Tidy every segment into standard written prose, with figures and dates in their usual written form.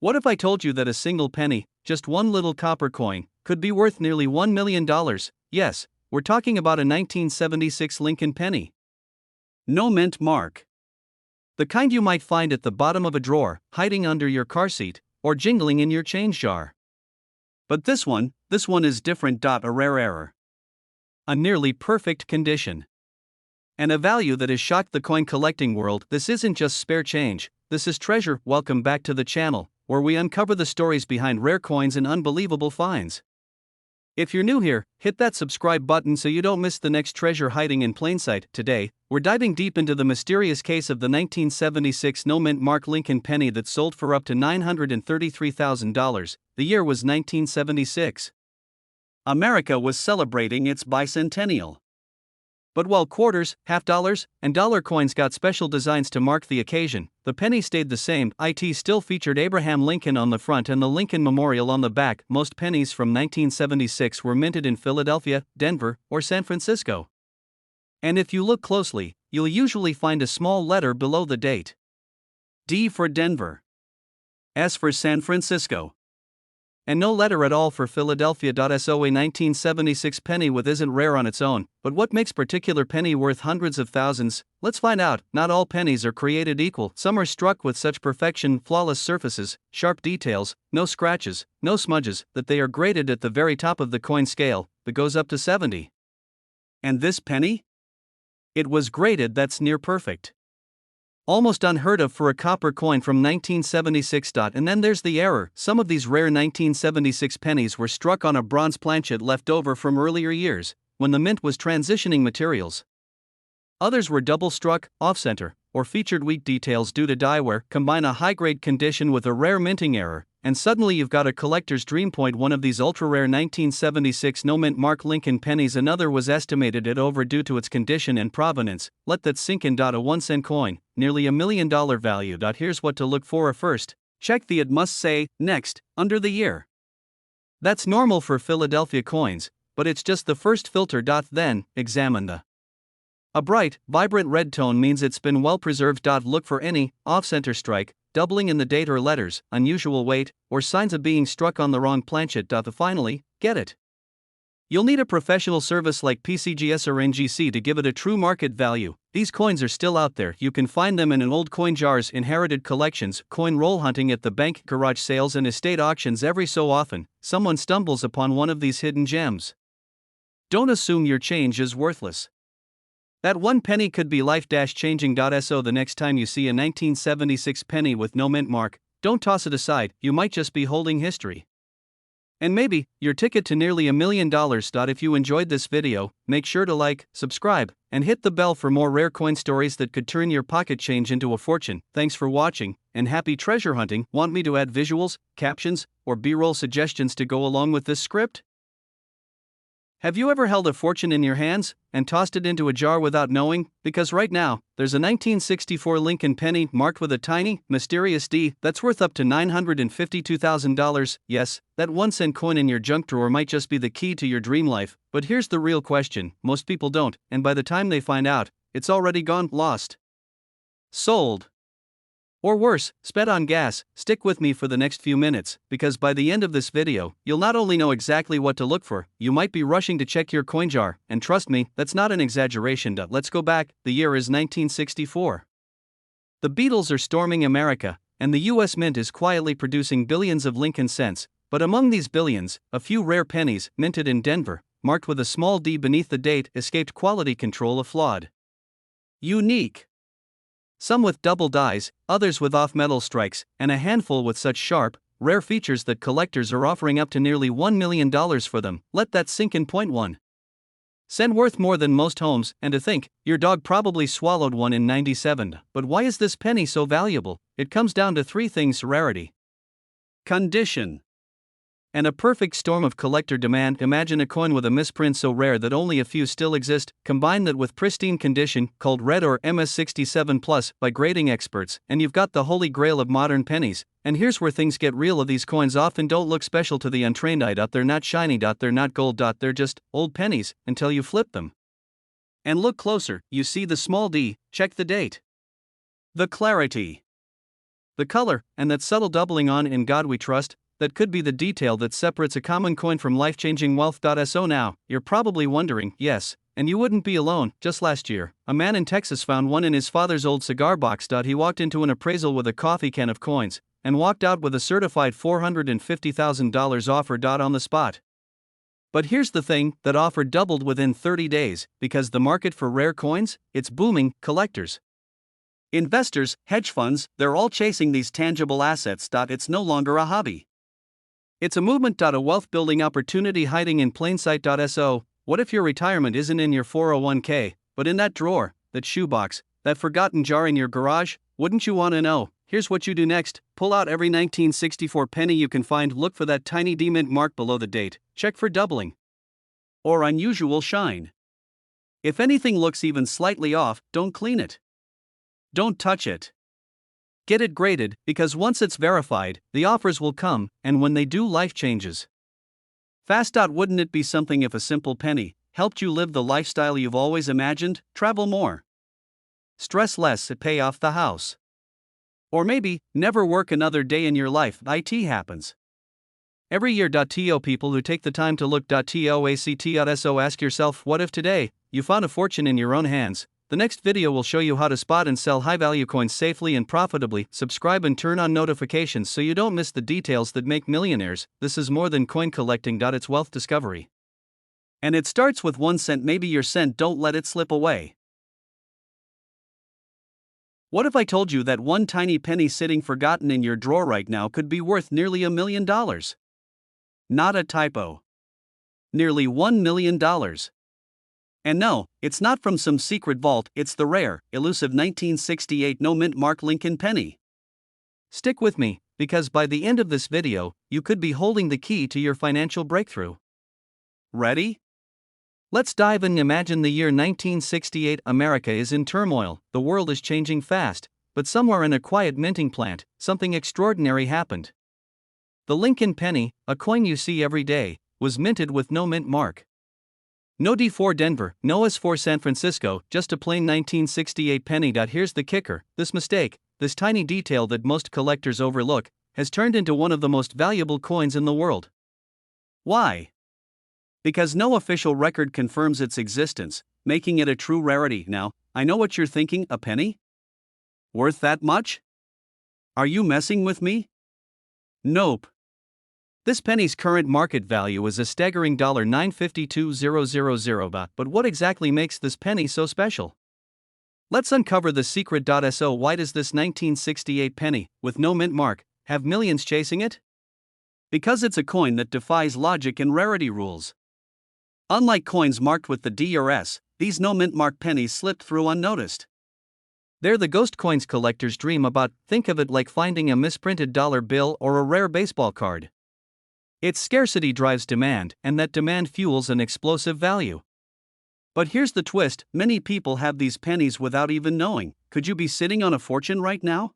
What if I told you that a single penny, just one little copper coin, could be worth nearly $1 million? Yes, we're talking about a 1976 Lincoln penny. No mint mark. The kind you might find at the bottom of a drawer, hiding under your car seat, or jingling in your change jar. But this one is different. A rare error. A nearly perfect condition. And a value that has shocked the coin collecting world. This isn't just spare change, this is treasure. Welcome back to the channel, where we uncover the stories behind rare coins and unbelievable finds. If you're new here, hit that subscribe button so you don't miss the next treasure hiding in plain sight. Today, we're diving deep into the mysterious case of the 1976 no mint mark Lincoln penny that sold for up to $933,000. The year was 1976. America was celebrating its bicentennial. But while quarters, half dollars, and dollar coins got special designs to mark the occasion, the penny stayed the same. It still featured Abraham Lincoln on the front and the Lincoln Memorial on the back. Most pennies from 1976 were minted in Philadelphia, Denver, or San Francisco. And if you look closely, you'll usually find a small letter below the date. D for Denver. S for San Francisco. And no letter at all for Philadelphia. So a 1976 penny with isn't rare on its own, but what makes particular penny worth hundreds of thousands? Let's find out. Not all pennies are created equal. Some are struck with such perfection, flawless surfaces, sharp details, no scratches, no smudges, that they are graded at the very top of the coin scale, that goes up to 70. And this penny? It was graded that's near perfect. Almost unheard of for a copper coin from 1976. And then there's the error. Some of these rare 1976 pennies were struck on a bronze planchet left over from earlier years, when the mint was transitioning materials. Others were double struck, off-center, or featured weak details due to die wear. Combine a high-grade condition with a rare minting error, and suddenly you've got a collector's dream. One of these ultra-rare 1976 no-mint mark Lincoln pennies. Another was estimated at over due to its condition and provenance. Let that sink in. A 1-cent coin, nearly $1 million value. Here's what to look for. First, check the "it must say" next, under the year. That's normal for Philadelphia coins, but it's just the first filter. Then, examine the a bright, vibrant red tone means it's been well preserved. Look for any off-center strike, doubling in the date or letters, unusual weight, or signs of being struck on the wrong planchet. Finally, get it. You'll need a professional service like PCGS or NGC to give it a true market value. These coins are still out there. You can find them in old coin jars, inherited collections, coin roll hunting at the bank, garage sales, and estate auctions. Every so often, someone stumbles upon one of these hidden gems. Don't assume your change is worthless. That one penny could be life-changing. So the next time you see a 1976 penny with no mint mark, don't toss it aside. You might just be holding history. And maybe your ticket to nearly $1 million. If you enjoyed this video, make sure to like, subscribe, and hit the bell for more rare coin stories that could turn your pocket change into a fortune. Thanks for watching, and happy treasure hunting. Want me to add visuals, captions, or B-roll suggestions to go along with this script? Have you ever held a fortune in your hands and tossed it into a jar without knowing? Because right now, there's a 1964 Lincoln penny marked with a tiny, mysterious D that's worth up to $952,000. Yes, that 1-cent coin in your junk drawer might just be the key to your dream life. But here's the real question: most people don't, and by the time they find out, it's already gone, lost, sold, or worse, sped on gas. Stick with me for the next few minutes, because by the end of this video, you'll not only know exactly what to look for, you might be rushing to check your coin jar, and trust me, that's not an exaggeration. Let's go back. The year is 1964. The Beatles are storming America, and the US Mint is quietly producing billions of Lincoln cents, but among these billions, a few rare pennies, minted in Denver, marked with a small D beneath the date, escaped quality control. A flawed, unique. Some with double dies, others with off-metal strikes, and a handful with such sharp, rare features that collectors are offering up to nearly $1 million for them. Let that sink in. 1 cent worth more than most homes, and to think, your dog probably swallowed one in '97. But why is this penny so valuable? It comes down to 3 things: rarity, condition, and a perfect storm of collector demand. Imagine a coin with a misprint so rare that only a few still exist. Combine that with pristine condition, called red or MS67+ by grading experts, and you've got the holy grail of modern pennies. And here's where things get real. These coins often don't look special to the untrained eye. They're not shiny. They're not gold. They're just old pennies until you flip them. And look closer, you see the small D. Check the date. The clarity. the color, and that subtle doubling on "In God We Trust," that could be the detail that separates a common coin from life-changing wealth. So now, you're probably wondering, yes, and you wouldn't be alone. Just last year, a man in Texas found one in his father's old cigar box. He walked into an appraisal with a coffee can of coins, and walked out with a certified $450,000 offer. On the spot. But here's the thing, that offer doubled within 30 days, because the market for rare coins, it's booming. Collectors, investors, hedge funds, they're all chasing these tangible assets. It's no longer a hobby. It's a movement. A wealth-building opportunity hiding in plain sight. So, what if your retirement isn't in your 401k, but in that drawer, that shoebox, that forgotten jar in your garage? Wouldn't you want to know? Here's what you do next. Pull out every 1964 penny you can find. Look for that tiny demint mark below the date. Check for doubling or unusual shine. If anything looks even slightly off, don't clean it. Don't touch it. Get it graded, because once it's verified, the offers will come, and when they do, life changes fast. Wouldn't it be something if a simple penny helped you live the lifestyle you've always imagined? Travel more, stress less, pay off the house, or maybe never work another day in your life. It happens every year. To people who take the time to look. So ask yourself, what if today you found a fortune in your own hands? The next video will show you how to spot and sell high-value coins safely and profitably. Subscribe and turn on notifications so you don't miss the details that make millionaires. This is more than coin collecting. It's wealth discovery. And it starts with 1 cent. Maybe your cent. Don't let it slip away. What if I told you that one tiny penny sitting forgotten in your drawer right now could be worth nearly $1 million? Not a typo. Nearly $1 million. And no, it's not from some secret vault, it's the rare, elusive 1968 no-mint mark Lincoln penny. Stick with me, because by the end of this video, you could be holding the key to your financial breakthrough. Ready? Let's dive in. Imagine the year 1968. America is in turmoil, the world is changing fast, but somewhere in a quiet minting plant, something extraordinary happened. The Lincoln penny, a coin you see every day, was minted with no mint mark. No D for Denver, no S for San Francisco, just a plain 1968 penny. Here's the kicker, this mistake, this tiny detail that most collectors overlook, has turned into one of the most valuable coins in the world. Why? Because no official record confirms its existence, making it a true rarity. Now, I know what you're thinking, a penny? Worth that much? Are you messing with me? Nope. This penny's current market value is a staggering $952,000. But what exactly makes this penny so special? Let's uncover the secret. So why does this 1968 penny, with no mint mark, have millions chasing it? Because it's a coin that defies logic and rarity rules. Unlike coins marked with the D or S, these no mint mark pennies slipped through unnoticed. They're the ghost coins collectors dream about. Think of it like finding a misprinted dollar bill or a rare baseball card. Its scarcity drives demand, and that demand fuels an explosive value. But here's the twist, many people have these pennies without even knowing. Could you be sitting on a fortune right now?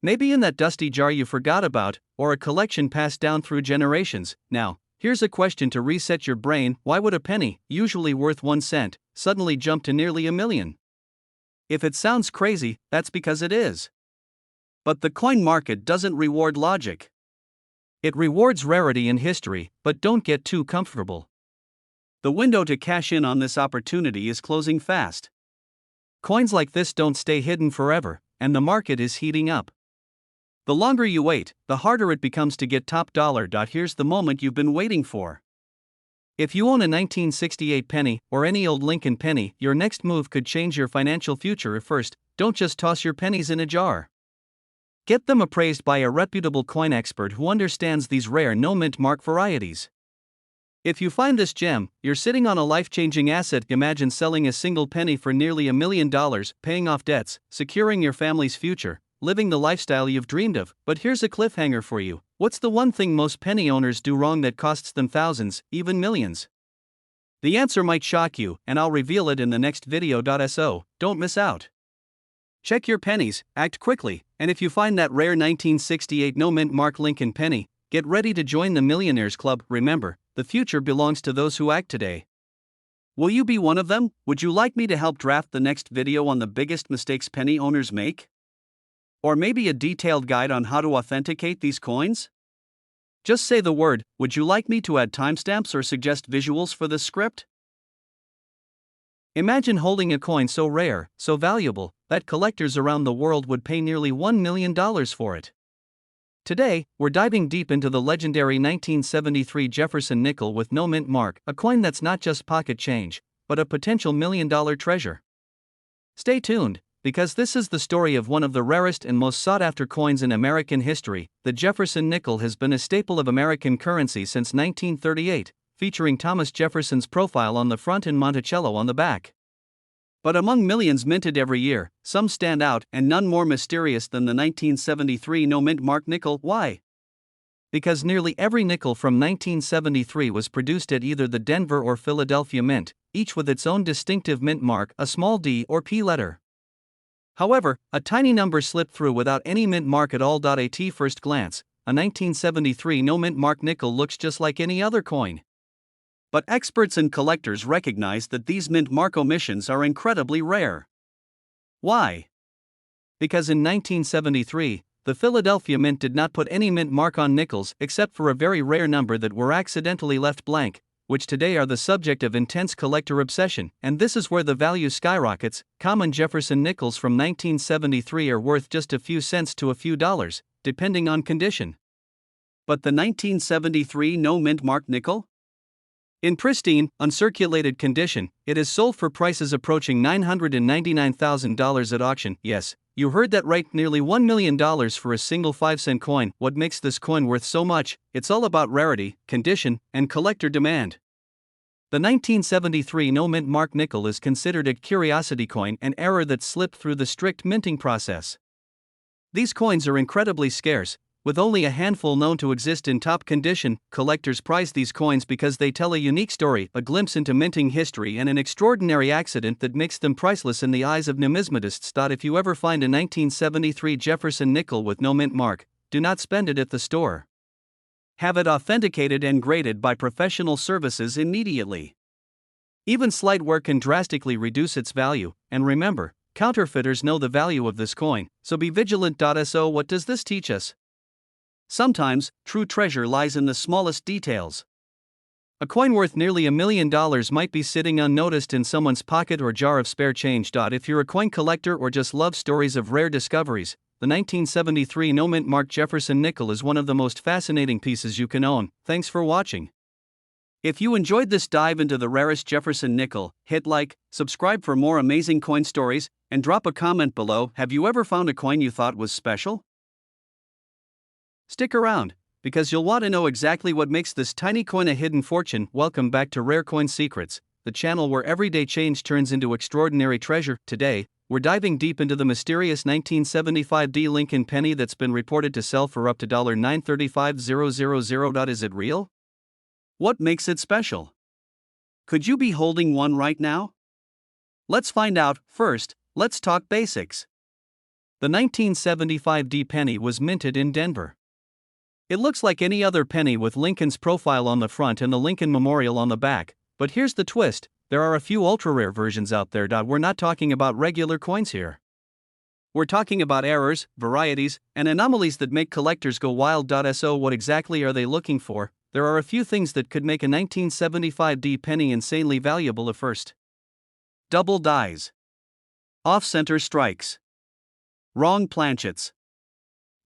Maybe in that dusty jar you forgot about, or a collection passed down through generations. Now, here's a question to reset your brain. Why would a penny, usually worth 1 cent, suddenly jump to nearly $1 million? If it sounds crazy, that's because it is. But the coin market doesn't reward logic. It rewards rarity and history, but don't get too comfortable. The window to cash in on this opportunity is closing fast. Coins like this don't stay hidden forever, and the market is heating up. The longer you wait, the harder it becomes to get top dollar. Here's the moment you've been waiting for. If you own a 1968 penny, or any old Lincoln penny, your next move could change your financial future. First, don't just toss your pennies in a jar. Get them appraised by a reputable coin expert who understands these rare no-mint mark varieties. If you find this gem, you're sitting on a life-changing asset. Imagine selling a single penny for nearly $1 million, paying off debts, securing your family's future, living the lifestyle you've dreamed of. But here's a cliffhanger for you. What's the one thing most penny owners do wrong that costs them thousands, even millions? The answer might shock you, and I'll reveal it in the next video. So, don't miss out. Check your pennies, act quickly, and if you find that rare 1968 no-mint mark Lincoln penny, get ready to join the Millionaires Club. Remember, the future belongs to those who act today. Will you be one of them? Would you like me to help draft the next video on the biggest mistakes penny owners make? Or maybe a detailed guide on how to authenticate these coins? Just say the word. Would you like me to add timestamps or suggest visuals for this script? Imagine holding a coin so rare, so valuable, that collectors around the world would pay nearly $1 million for it. Today, we're diving deep into the legendary 1973 Jefferson nickel with no mint mark, a coin that's not just pocket change, but a potential million-dollar treasure. Stay tuned, because this is the story of one of the rarest and most sought-after coins in American history. The Jefferson nickel has been a staple of American currency since 1938, featuring Thomas Jefferson's profile on the front and Monticello on the back. But among millions minted every year, some stand out, and none more mysterious than the 1973 no-mint mark nickel. Why? Because nearly every nickel from 1973 was produced at either the Denver or Philadelphia Mint, each with its own distinctive mint mark, a small D or P letter. However, a tiny number slipped through without any mint mark at all. At first glance, a 1973 no-mint mark nickel looks just like any other coin. But experts and collectors recognize that these mint mark omissions are incredibly rare. Why? Because in 1973, the Philadelphia Mint did not put any mint mark on nickels except for a very rare number that were accidentally left blank, which today are the subject of intense collector obsession, and this is where the value skyrockets. Common Jefferson nickels from 1973 are worth just a few cents to a few dollars, depending on condition. But the 1973 no mint mark nickel? In pristine, uncirculated condition, it is sold for prices approaching $999,000 at auction. Yes, you heard that right, nearly $1 million for a single 5-cent coin. What makes this coin worth so much? It's all about rarity, condition, and collector demand. The 1973 no-mint mark nickel is considered a curiosity coin, an error that slipped through the strict minting process. These coins are incredibly scarce, with only a handful known to exist in top condition. Collectors prize these coins because they tell a unique story, a glimpse into minting history, and an extraordinary accident that makes them priceless in the eyes of numismatists. If you ever find a 1973 Jefferson nickel with no mint mark, do not spend it at the store. Have it authenticated and graded by professional services immediately. Even slight work can drastically reduce its value, and remember, counterfeiters know the value of this coin, so be vigilant. So what does this teach us? Sometimes, true treasure lies in the smallest details. A coin worth nearly $1 million might be sitting unnoticed in someone's pocket or jar of spare change. If you're a coin collector or just love stories of rare discoveries, the 1973 no-mint mark Jefferson nickel is one of the most fascinating pieces you can own. Thanks for watching. If you enjoyed this dive into the rarest Jefferson nickel, hit like, subscribe for more amazing coin stories, and drop a comment below. Have you ever found a coin you thought was special? Stick around, because you'll want to know exactly what makes this tiny coin a hidden fortune. Welcome back to Rare Coin Secrets, the channel where everyday change turns into extraordinary treasure. Today, we're diving deep into the mysterious 1975 D Lincoln penny that's been reported to sell for up to $935,000. Is it real? What makes it special? Could you be holding one right now? Let's find out. First, let's talk basics. The 1975 D penny was minted in Denver. It looks like any other penny with Lincoln's profile on the front and the Lincoln Memorial on the back, but here's the twist: there are a few ultra-rare versions out there. We're not talking about regular coins here. We're talking about errors, varieties, and anomalies that make collectors go wild. So what exactly are they looking for? There are a few things that could make a 1975 D penny insanely valuable. First, double dies, off-center strikes, wrong planchets.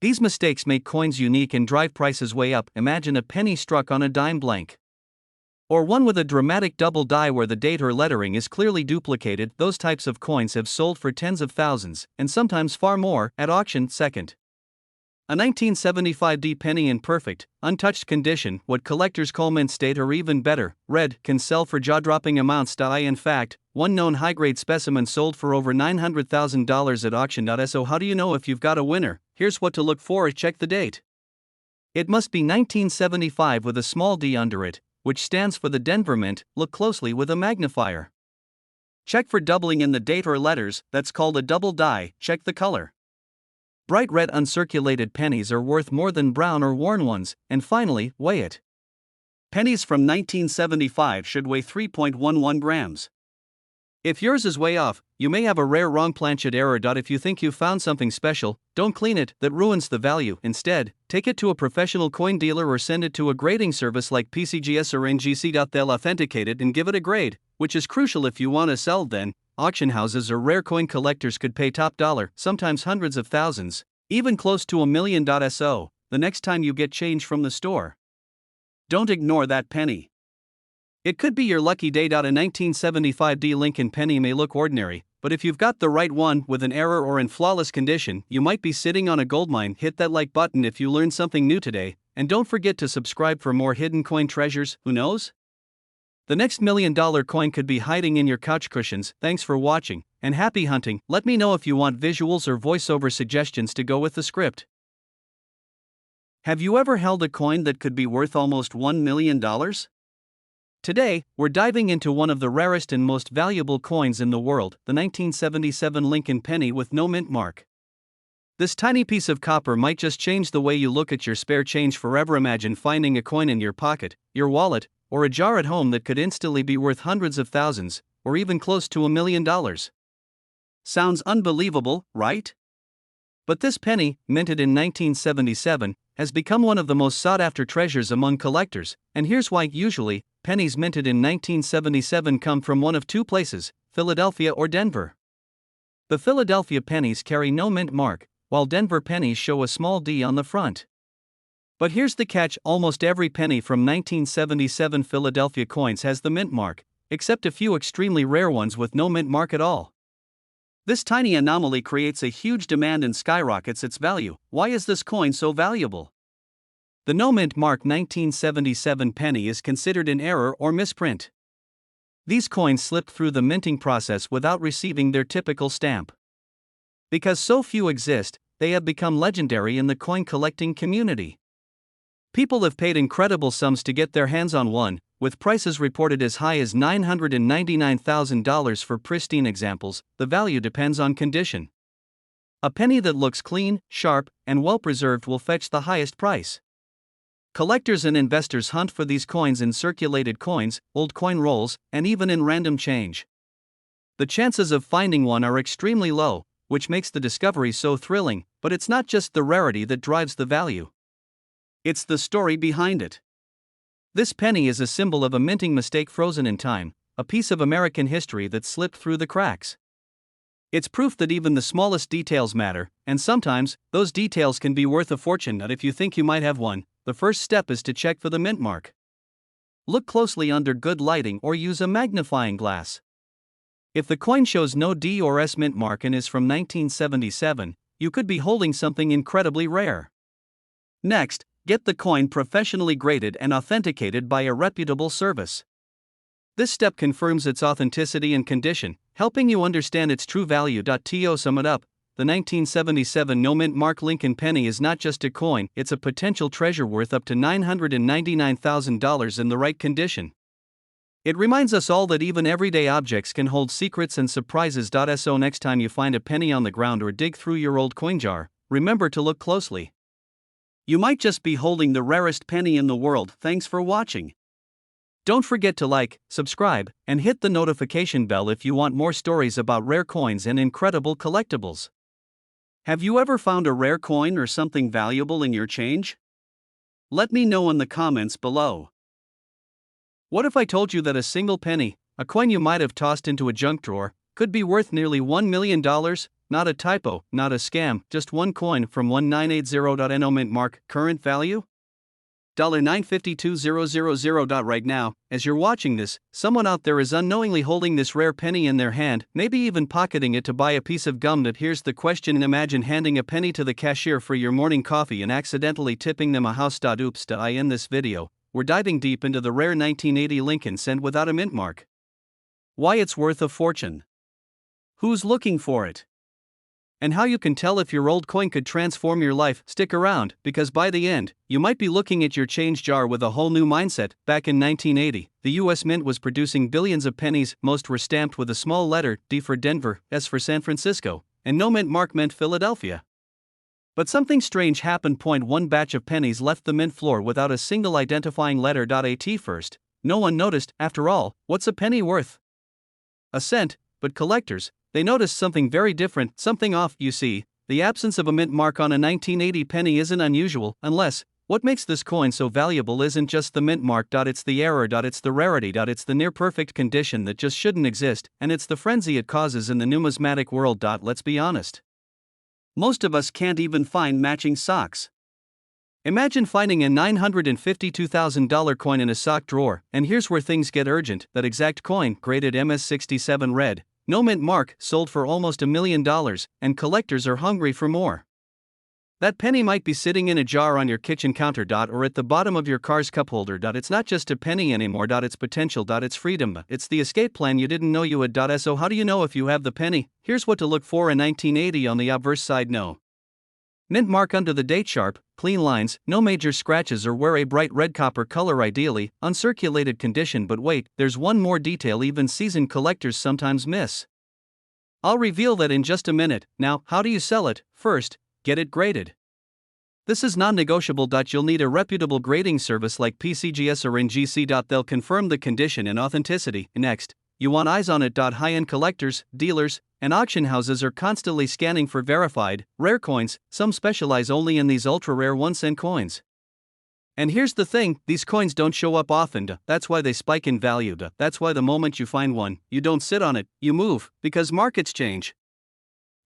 These mistakes make coins unique and drive prices way up. Imagine a penny struck on a dime blank. Or one with a dramatic double die where the date or lettering is clearly duplicated. Those types of coins have sold for tens of thousands, and sometimes far more, at auction. Second, a 1975 D penny in perfect, untouched condition, what collectors call mint state or even better, red, can sell for jaw-dropping amounts. In fact, one known high-grade specimen sold for over $900,000 at auction. So how do you know if you've got a winner? Here's what to look for. Check the date. It must be 1975 with a small d under it, which stands for the Denver Mint. Look closely with a magnifier. Check for doubling in the date or letters, that's called a double die. Check the color. Bright red uncirculated pennies are worth more than brown or worn ones. And finally, weigh it. Pennies from 1975 should weigh 3.11 grams. If yours is way off, you may have a rare wrong planchet error. If you think you found something special, don't clean it, that ruins the value. Instead, take it to a professional coin dealer or send it to a grading service like PCGS or NGC. They'll authenticate it and give it a grade, which is crucial if you want to sell. Then, auction houses or rare coin collectors could pay top dollar, sometimes hundreds of thousands, even close to $1 million so, the next time you get change from the store. Don't ignore that penny. It could be your lucky day. A 1975 D Lincoln penny may look ordinary, but if you've got the right one with an error or in flawless condition, you might be sitting on a goldmine. Hit that like button if you learned something new today, and don't forget to subscribe for more hidden coin treasures. Who knows? The next $1 million coin could be hiding in your couch cushions. Thanks for watching, and happy hunting. Let me know if you want visuals or voiceover suggestions to go with the script. Have you ever held a coin that could be worth almost $1 million? Today, we're diving into one of the rarest and most valuable coins in the world, the 1977 Lincoln penny with no mint mark. This tiny piece of copper might just change the way you look at your spare change forever. Imagine finding a coin in your pocket, your wallet, or a jar at home that could instantly be worth hundreds of thousands, or even close to $1 million. Sounds unbelievable, right? But this penny, minted in 1977, has become one of the most sought-after treasures among collectors, and here's why. Usually, pennies minted in 1977 come from one of two places, Philadelphia or Denver. The Philadelphia pennies carry no mint mark, while Denver pennies show a small D on the front. But here's the catch: almost every penny from 1977 Philadelphia coins has the mint mark, except a few extremely rare ones with no mint mark at all. This tiny anomaly creates a huge demand and skyrockets its value. Why is this coin so valuable? The no mint mark 1977 penny is considered an error or misprint. These coins slipped through the minting process without receiving their typical stamp. Because so few exist, they have become legendary in the coin collecting community. People have paid incredible sums to get their hands on one, with prices reported as high as $999,000 for pristine examples. The value depends on condition. A penny that looks clean, sharp, and well preserved will fetch the highest price. Collectors and investors hunt for these coins in circulated coins, old coin rolls, and even in random change. The chances of finding one are extremely low, which makes the discovery so thrilling. But it's not just the rarity that drives the value. It's the story behind it. This penny is a symbol of a minting mistake frozen in time, a piece of American history that slipped through the cracks. It's proof that even the smallest details matter, and sometimes, those details can be worth a fortune. If you think you might have one, the first step is to check for the mint mark. Look closely under good lighting or use a magnifying glass. If the coin shows no D or S mint mark and is from 1977, you could be holding something incredibly rare. Next, get the coin professionally graded and authenticated by a reputable service. This step confirms its authenticity and condition, helping you understand its true value. To sum it up, the 1977 no mint mark Lincoln penny is not just a coin, it's a potential treasure worth up to $999,000 in the right condition. It reminds us all that even everyday objects can hold secrets and surprises. So next time you find a penny on the ground or dig through your old coin jar, remember to look closely. You might just be holding the rarest penny in the world. Thanks for watching. Don't forget to like, subscribe, and hit the notification bell if you want more stories about rare coins and incredible collectibles. Have you ever found a rare coin or something valuable in your change? Let me know in the comments below. What if I told you that a single penny, a coin you might have tossed into a junk drawer, could be worth nearly $1 million? Not a typo, not a scam, just one coin from 1980. No mint mark, current value? $952,000. Right now, as you're watching this, someone out there is unknowingly holding this rare penny in their hand, maybe even pocketing it to buy a piece of gum. Here's the question: imagine handing a penny to the cashier for your morning coffee and accidentally tipping them a house. Oops. I end this video. We're diving deep into the rare 1980 Lincoln cent without a mint mark. Why it's worth a fortune. Who's looking for it? And how you can tell if your old coin could transform your life. Stick around, because by the end, you might be looking at your change jar with a whole new mindset. Back in 1980, the US Mint was producing billions of pennies. Most were stamped with a small letter, D for Denver, S for San Francisco, and no mint mark meant Philadelphia. But something strange happened. One batch of pennies left the mint floor without a single identifying letter. At first, no one noticed. After all, what's a penny worth? A cent, but collectors, they noticed something very different, something off. You see, the absence of a mint mark on a 1980 penny isn't unusual, unless, what makes this coin so valuable isn't just the mint mark. It's the error. It's the rarity. It's the near perfect condition that just shouldn't exist, and it's the frenzy it causes in the numismatic world. Let's be honest. Most of us can't even find matching socks. Imagine finding a $952,000 coin in a sock drawer, and here's where things get urgent. That exact coin, graded MS67 red, no mint mark, sold for almost $1 million, and collectors are hungry for more. That penny might be sitting in a jar on your kitchen counter. Or at the bottom of your car's cup holder. It's not just a penny anymore. It's potential. It's freedom. It's the escape plan you didn't know you had. So how do you know if you have the penny? Here's what to look for in 1980 on the obverse side. No mint mark under the date. Sharp, clean lines, no major scratches, or wear a bright red copper color, ideally uncirculated condition. But wait, there's one more detail even seasoned collectors sometimes miss. I'll reveal that in just a minute. Now, how do you sell it? First, get it graded. This is non-negotiable. You'll need a reputable grading service like PCGS or NGC. They'll confirm the condition and authenticity. Next, you want eyes on it. High-end collectors, dealers, and auction houses are constantly scanning for verified, rare coins. Some specialize only in these ultra-rare 1-cent coins. And here's the thing, these coins don't show up often. That's why they spike in value. That's why the moment you find one, you don't sit on it, you move, because markets change.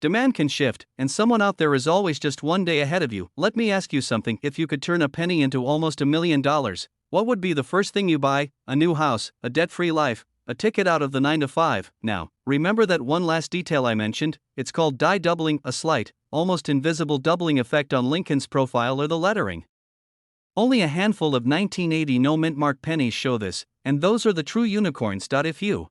Demand can shift, and someone out there is always just one day ahead of you. Let me ask you something. If you could turn a penny into almost $1 million, what would be the first thing you buy? A new house, a debt-free life, a ticket out of the 9-to-5. Now, remember that one last detail I mentioned? It's called die doubling, a slight, almost invisible doubling effect on Lincoln's profile or the lettering. Only a handful of 1980 no mint mark pennies show this, and those are the true unicorns. If you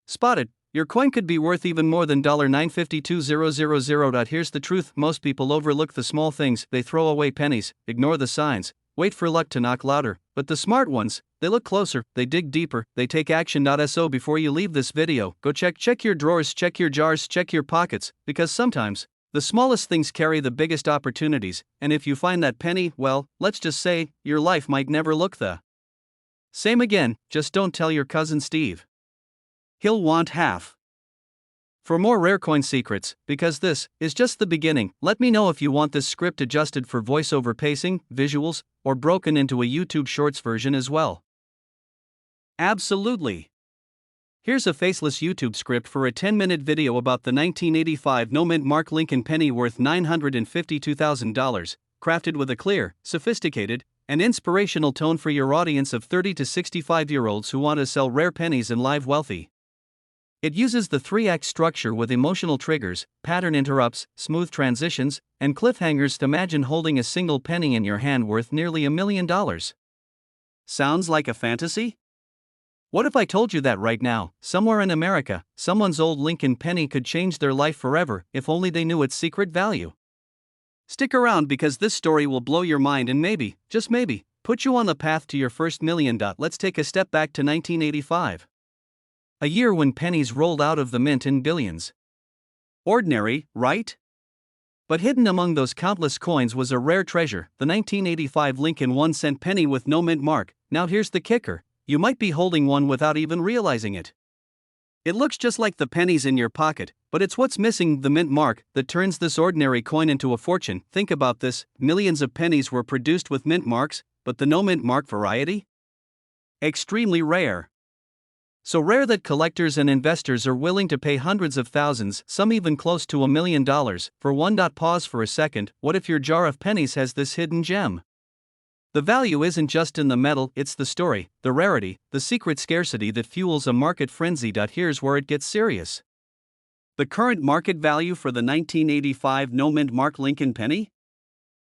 spot it, your coin could be worth even more than $952,000. Here's the truth, most people overlook the small things. They throw away pennies, ignore the signs, wait for luck to knock louder. But the smart ones, they look closer, they dig deeper, they take action. So before you leave this video, go check your drawers, check your jars, check your pockets, because sometimes the smallest things carry the biggest opportunities, and if you find that penny, well, let's just say, your life might never look the same again. Just don't tell your cousin Steve. He'll want half. For more rare coin secrets, because this is just the beginning, let me know if you want this script adjusted for voiceover pacing, visuals, or broken into a YouTube Shorts version as well. Absolutely. Here's a faceless YouTube script for a 10-minute video about the 1985 no mint mark Lincoln penny worth $952,000, crafted with a clear, sophisticated, and inspirational tone for your audience of 30 to 65-year-olds who want to sell rare pennies and live wealthy. It uses the 3-act structure with emotional triggers, pattern interrupts, smooth transitions, and cliffhangers. Imagine holding a single penny in your hand worth nearly $1 million. Sounds like a fantasy? What if I told you that right now, somewhere in America, someone's old Lincoln penny could change their life forever if only they knew its secret value? Stick around because this story will blow your mind and maybe, just maybe, put you on the path to your first million. Let's take a step back to 1985. A year when pennies rolled out of the mint in billions. Ordinary, right? But hidden among those countless coins was a rare treasure, the 1985 Lincoln 1-cent penny with no mint mark. Now here's the kicker, you might be holding one without even realizing it. It looks just like the pennies in your pocket, but it's what's missing, the mint mark, that turns this ordinary coin into a fortune. Think about this, millions of pennies were produced with mint marks, but the no mint mark variety? Extremely rare. So rare that collectors and investors are willing to pay hundreds of thousands, some even close to $1 million, for one. Pause for a second, what if your jar of pennies has this hidden gem? The value isn't just in the metal, it's the story, the rarity, the secret scarcity that fuels a market frenzy. Here's where it gets serious. The current market value for the 1985 no mint mark Lincoln penny?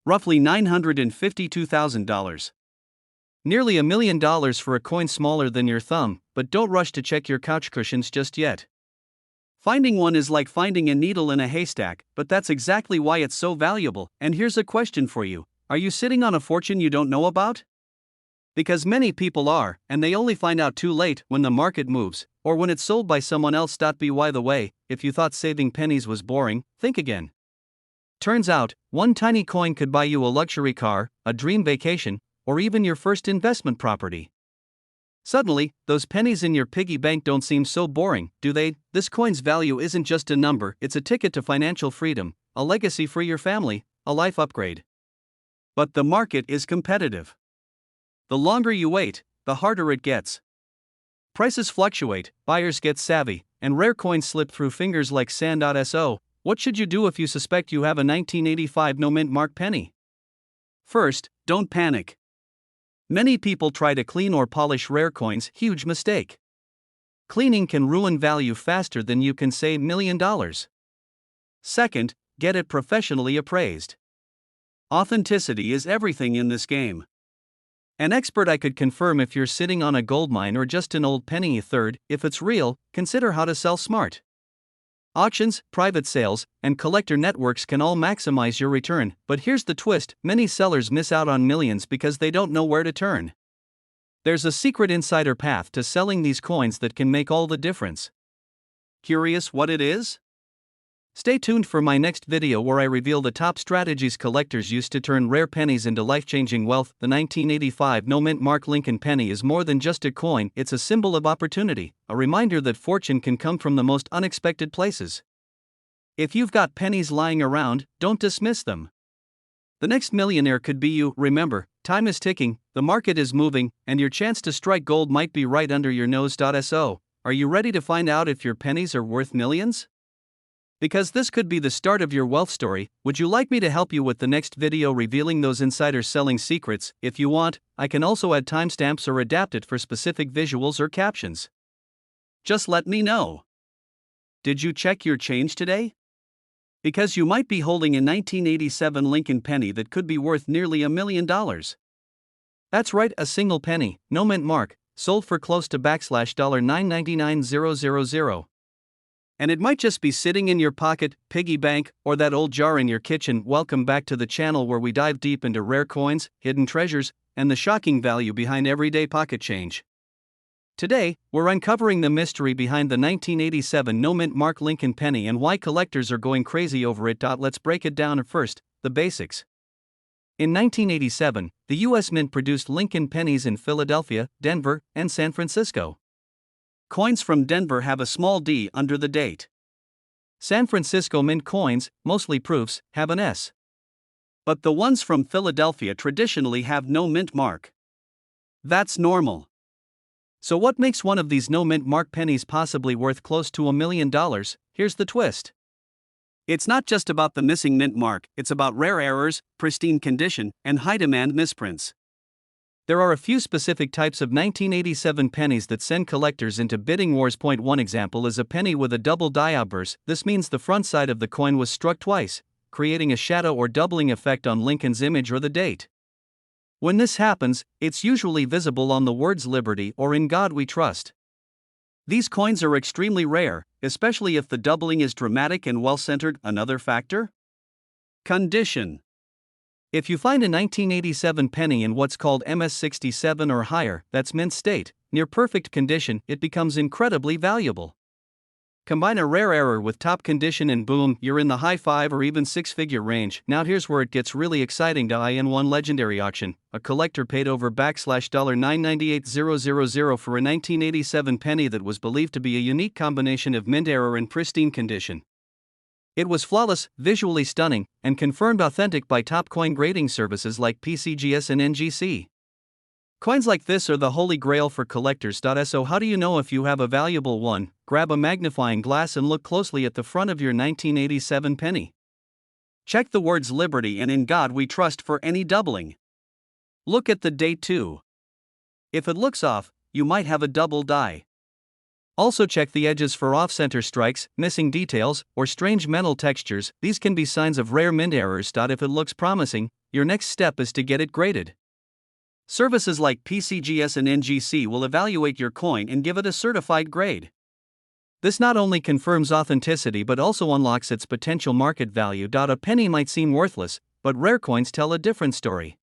Roughly $952,000. Nearly $1 million for a coin smaller than your thumb, but don't rush to check your couch cushions just yet. Finding one is like finding a needle in a haystack, but that's exactly why it's so valuable. And here's a question for you, are you sitting on a fortune you don't know about? Because many people are, and they only find out too late, when the market moves, or when it's sold by someone else. By the way, if you thought saving pennies was boring, think again. Turns out, one tiny coin could buy you a luxury car, a dream vacation, or even your first investment property. Suddenly, those pennies in your piggy bank don't seem so boring, do they? This coin's value isn't just a number, it's a ticket to financial freedom, a legacy for your family, a life upgrade. But the market is competitive. The longer you wait, the harder it gets. Prices fluctuate, buyers get savvy, and rare coins slip through fingers like sand. So, what should you do if you suspect you have a 1985 no mint mark penny? First, don't panic. Many people try to clean or polish rare coins, huge mistake. Cleaning can ruin value faster than you can say $1 million. Second, get it professionally appraised. Authenticity is everything in this game. An expert I could confirm if you're sitting on a goldmine or just an old penny. Third, if it's real, consider how to sell smart. Auctions, private sales, and collector networks can all maximize your return, but here's the twist: many sellers miss out on millions because they don't know where to turn. There's a secret insider path to selling these coins that can make all the difference. Curious what it is? Stay tuned for my next video where I reveal the top strategies collectors use to turn rare pennies into life-changing wealth. The 1985 no mint mark Lincoln penny is more than just a coin, it's a symbol of opportunity, a reminder that fortune can come from the most unexpected places. If you've got pennies lying around, don't dismiss them. The next millionaire could be you. Remember, time is ticking, the market is moving, and your chance to strike gold might be right under your nose. So, are you ready to find out if your pennies are worth millions? Because this could be the start of your wealth story, would you like me to help you with the next video revealing those insider selling secrets? If you want, I can also add timestamps or adapt it for specific visuals or captions. Just let me know. Did you check your change today? Because you might be holding a 1987 Lincoln penny that could be worth nearly $1 million. That's right, a single penny, no mint mark, sold for close to $999,000. And it might just be sitting in your pocket, piggy bank, or that old jar in your kitchen. Welcome back to the channel where we dive deep into rare coins, hidden treasures, and the shocking value behind everyday pocket change. Today, we're uncovering the mystery behind the 1987 no mint mark Lincoln penny and why collectors are going crazy over it. Let's break it down. First, the basics. In 1987, the U.S. Mint produced Lincoln pennies in Philadelphia, Denver, and San Francisco. Coins from Denver have a small d under the date. San Francisco Mint coins, mostly proofs, have an S. But the ones from Philadelphia traditionally have no mint mark. That's normal. So what makes one of these no mint mark pennies possibly worth close to $1 million? Here's the twist. It's not just about the missing mint mark, it's about rare errors, pristine condition, and high demand misprints. There are a few specific types of 1987 pennies that send collectors into bidding wars. One example is a penny with a double die obverse. This means the front side of the coin was struck twice, creating a shadow or doubling effect on Lincoln's image or the date. When this happens, it's usually visible on the words "Liberty" or "In God We Trust." These coins are extremely rare, especially if the doubling is dramatic and well-centered. Another factor? Condition. If you find a 1987 penny in what's called MS67 or higher, that's mint state, near perfect condition, it becomes incredibly valuable. Combine a rare error with top condition and boom, you're in the high 5 or even 6-figure range. Now here's where it gets really exciting. In one legendary auction, a collector paid over $998,000 for a 1987 penny that was believed to be a unique combination of mint error and pristine condition. It was flawless, visually stunning, and confirmed authentic by top coin grading services like PCGS and NGC. Coins like this are the holy grail for collectors. So how do you know if you have a valuable one? Grab a magnifying glass and look closely at the front of your 1987 penny. Check the words "Liberty" and "In God We Trust" for any doubling. Look at the date too. If it looks off, you might have a double die. Also check the edges for off-center strikes, missing details, or strange metal textures. These can be signs of rare mint errors. If it looks promising, your next step is to get it graded. Services like PCGS and NGC will evaluate your coin and give it a certified grade. This not only confirms authenticity but also unlocks its potential market value. A penny might seem worthless, but rare coins tell a different story.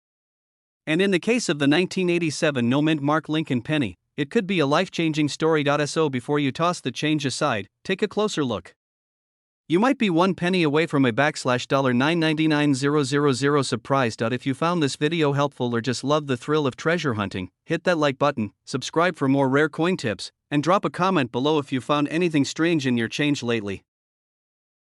And in the case of the 1987 no mint mark Lincoln penny, it could be a life-changing story. So before you toss the change aside, take a closer look. You might be one penny away from a $999,000 surprise. If you found this video helpful or just love the thrill of treasure hunting, hit that like button, subscribe for more rare coin tips, and drop a comment below if you found anything strange in your change lately.